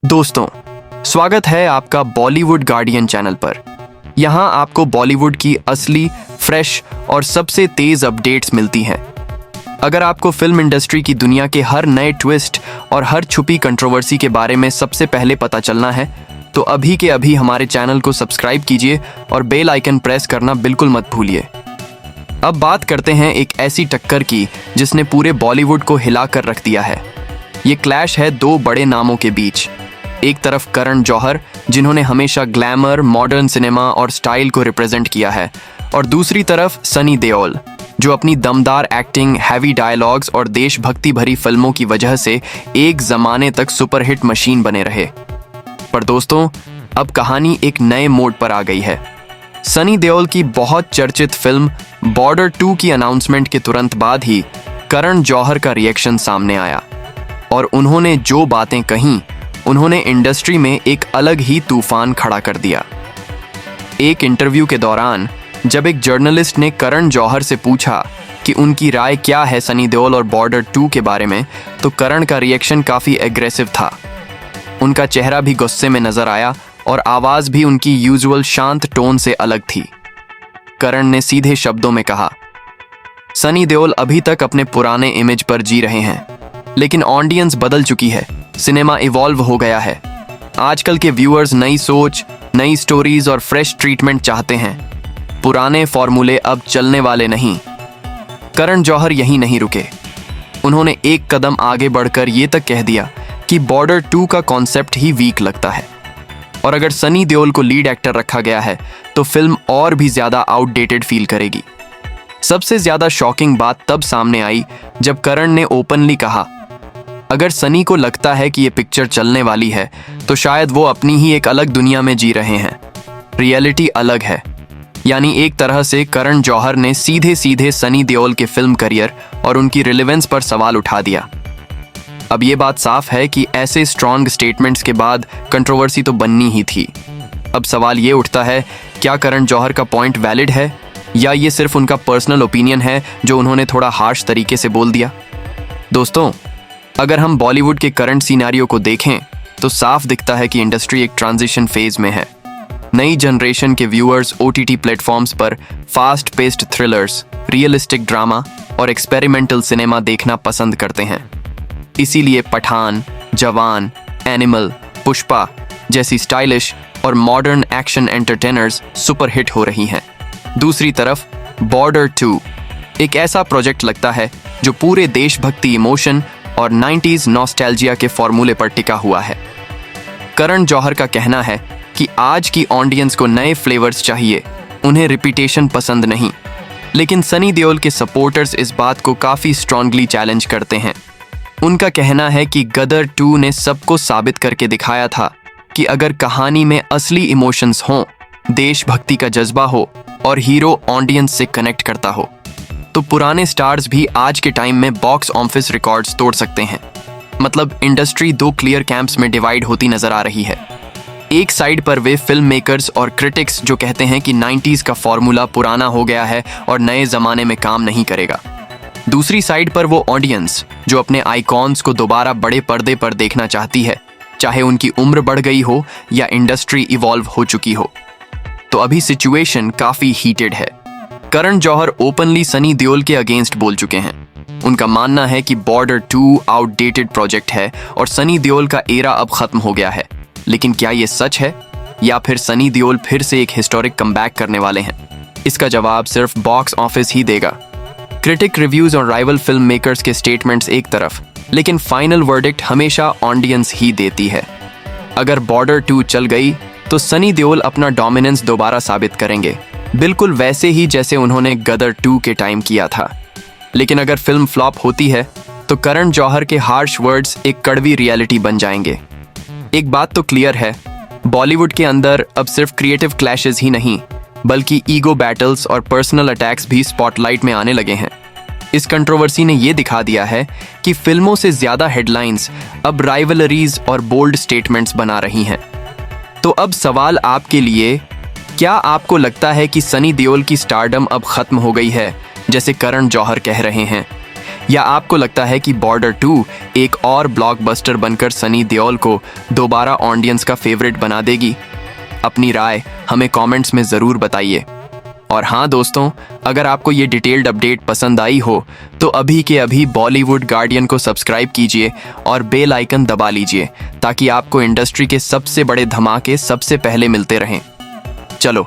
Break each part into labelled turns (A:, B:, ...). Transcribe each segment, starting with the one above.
A: दोस्तों, स्वागत है आपका बॉलीवुड गार्डियन चैनल पर। यहाँ आपको बॉलीवुड की असली, फ्रेश और सबसे तेज अपडेट्स मिलती हैं। अगर आपको फिल्म इंडस्ट्री की दुनिया के हर नए ट्विस्ट और हर छुपी कंट्रोवर्सी के बारे में सबसे पहले पता चलना है, तो अभी के अभी हमारे चैनल को सब्सक्राइब कीजिए और बेल आइकन प्रेस करना बिल्कुल मत भूलिए। अब बात करते हैं एक ऐसी टक्कर की जिसने पूरे बॉलीवुड को हिलाकर रख दिया है। ये क्लैश है दो बड़े नामों के बीच। एक तरफ करण जौहर, जिन्होंने हमेशा ग्लैमर, मॉडर्न सिनेमा और स्टाइल को रिप्रेजेंट किया है, और दूसरी तरफ सनी देओल, जो अपनी दमदार एक्टिंग, हैवी डायलॉग्स और देशभक्ति भरी फिल्मों की वजह से एक जमाने तक सुपरहिट मशीन बने रहे। पर दोस्तों, अब कहानी एक नए मोड़ पर आ गई है। सनी देओल की बहुत चर्चित फिल्म बॉर्डर 2 की अनाउंसमेंट के तुरंत बाद ही करण जौहर का रिएक्शन सामने आया, और उन्होंने जो बातें कहीं, उन्होंने इंडस्ट्री में एक अलग ही तूफान खड़ा कर दिया। एक इंटरव्यू के दौरान जब एक जर्नलिस्ट ने करण जौहर से पूछा कि उनकी राय क्या है सनी देओल और बॉर्डर 2 के बारे में, तो करण का रिएक्शन काफी एग्रेसिव था। उनका चेहरा भी गुस्से में नजर आया और आवाज भी उनकी यूजुअल शांत टोन से अलग थी। करण ने सीधे शब्दों में कहा, सनी देओल अभी तक अपने पुराने इमेज पर जी रहे हैं, लेकिन ऑडियंस बदल चुकी है, सिनेमा इवॉल्व हो गया है। आजकल के व्यूअर्स नई सोच, नई स्टोरीज और फ्रेश ट्रीटमेंट चाहते हैं। पुराने फॉर्मूले अब चलने वाले नहीं। करण जौहर यहीं नहीं रुके। उन्होंने एक कदम आगे बढ़कर ये तक कह दिया कि बॉर्डर 2 का कॉन्सेप्ट ही वीक लगता है, और अगर सनी देओल को लीड एक्टर रखा गया है तो फिल्म और भी ज्यादा आउटडेटेड फील करेगी। सबसे ज्यादा शॉकिंग बात तब सामने आई जब करण ने ओपनली कहा, अगर सनी को लगता है कि ये पिक्चर चलने वाली है, तो शायद वो अपनी ही एक अलग दुनिया में जी रहे हैं। रियलिटी अलग है। यानी एक तरह से करण जौहर ने सीधे सीधे सनी देओल के फिल्म करियर और उनकी रिलेवेंस पर सवाल उठा दिया। अब ये बात साफ है कि ऐसे स्ट्रॉन्ग स्टेटमेंट्स के बाद कंट्रोवर्सी तो बननी ही थी। अब सवाल ये उठता है, क्या करण जौहर का पॉइंट वैलिड है, या ये सिर्फ उनका पर्सनल ओपिनियन है जो उन्होंने थोड़ा हार्श तरीके से बोल दिया। दोस्तों, अगर हम बॉलीवुड के करंट सिनेरियो को देखें तो साफ दिखता है कि इंडस्ट्री एक ट्रांजिशन फेज में है। नई जनरेशन के व्यूअर्स ओटीटी प्लेटफॉर्म्स पर fast paced thrillers, realistic drama और एक्सपेरिमेंटल सिनेमा देखना पसंद करते हैं। इसीलिए पठान, जवान, एनिमल, पुष्पा जैसी स्टाइलिश और मॉडर्न एक्शन एंटरटेनर्स सुपरहिट हो रही हैं। दूसरी तरफ बॉर्डर 2 एक ऐसा प्रोजेक्ट लगता है जो पूरे देशभक्ति, इमोशन और 90s नॉस्टैल्जिया के फॉर्मूले पर टिका हुआ है। करण जौहर का कहना है कि आज की ऑडियंस को नए फ्लेवर्स चाहिए, उन्हें रिपीटेशन पसंद नहीं। लेकिन सनी देओल के सपोर्टर्स इस बात को काफी स्ट्रांगली चैलेंज करते हैं। उनका कहना है कि गदर 2 ने सबको साबित करके दिखाया था कि अगर कहानी में असली इमोशंस हों, देशभक्ति का जज्बा हो और हीरो ऑडियंस से कनेक्ट करता हो, तो पुराने स्टार्स भी आज के टाइम में बॉक्स ऑफिस रिकॉर्ड्स तोड़ सकते हैं। मतलब इंडस्ट्री दो क्लियर कैंप्स में डिवाइड होती नजर आ रही है। एक साइड पर वे फिल्म मेकर्स और क्रिटिक्स जो कहते हैं कि 90s का फॉर्मूला पुराना हो गया है और नए जमाने में काम नहीं करेगा। दूसरी साइड पर वो ऑडियंस जो अपने आइकॉन्स को दोबारा बड़े पर्दे पर देखना चाहती है, चाहे उनकी उम्र बढ़ गई हो या इंडस्ट्री इवॉल्व हो चुकी हो। तो अभी सिचुएशन काफी हीटेड है। करण जौहर ओपनली सनी देओल के अगेंस्ट बोल चुके हैं। उनका मानना है कि बॉर्डर 2 आउटडेटेड प्रोजेक्ट है और सनी देओल का एरा अब खत्म हो गया है। लेकिन क्या ये सच है, या फिर सनी देओल फिर से एक हिस्टोरिक कमबैक करने वाले हैं? इसका जवाब सिर्फ बॉक्स ऑफिस ही देगा। क्रिटिक रिव्यूज और राइवल फिल्म मेकर्स के स्टेटमेंट्स एक तरफ, लेकिन फाइनल वर्डिक्ट हमेशा ऑडियंस ही देती है। अगर बॉर्डर 2 चल गई तो सनी देओल अपना डोमिनेंस दोबारा साबित करेंगे, बिल्कुल वैसे ही जैसे उन्होंने गदर 2 के टाइम किया था। लेकिन अगर फिल्म फ्लॉप होती है तो करण जौहर के हार्श वर्ड्स एक कड़वी रियलिटी बन जाएंगे। एक बात तो क्लियर है, बॉलीवुड के अंदर अब सिर्फ क्रिएटिव क्लैशेस ही नहीं, बल्कि ईगो बैटल्स और पर्सनल अटैक्स भी स्पॉटलाइट में आने लगे हैं। इस कंट्रोवर्सी ने यह दिखा दिया है कि फिल्मों से ज्यादा हेडलाइंस अब राइवलरीज और बोल्ड स्टेटमेंट्स बना रही हैं। तो अब सवाल आपके लिए, क्या आपको लगता है कि सनी देओल की स्टारडम अब खत्म हो गई है, जैसे करण जौहर कह रहे हैं, या आपको लगता है कि बॉर्डर 2 एक और ब्लॉकबस्टर बनकर सनी देओल को दोबारा ऑडियंस का फेवरेट बना देगी? अपनी राय हमें कमेंट्स में ज़रूर बताइए। और हाँ दोस्तों, अगर आपको ये डिटेल्ड अपडेट पसंद आई हो तो अभी के अभी बॉलीवुड गार्डियन को सब्सक्राइब कीजिए और बेल आइकन दबा लीजिए ताकि आपको इंडस्ट्री के सबसे बड़े धमाके सबसे पहले मिलते रहें। चलो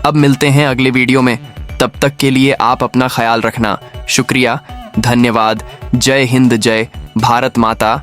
A: अब मिलते हैं अगले वीडियो में, तब तक के लिए आप अपना ख्याल रखना। शुक्रिया, धन्यवाद। जय हिंद, जय भारत माता।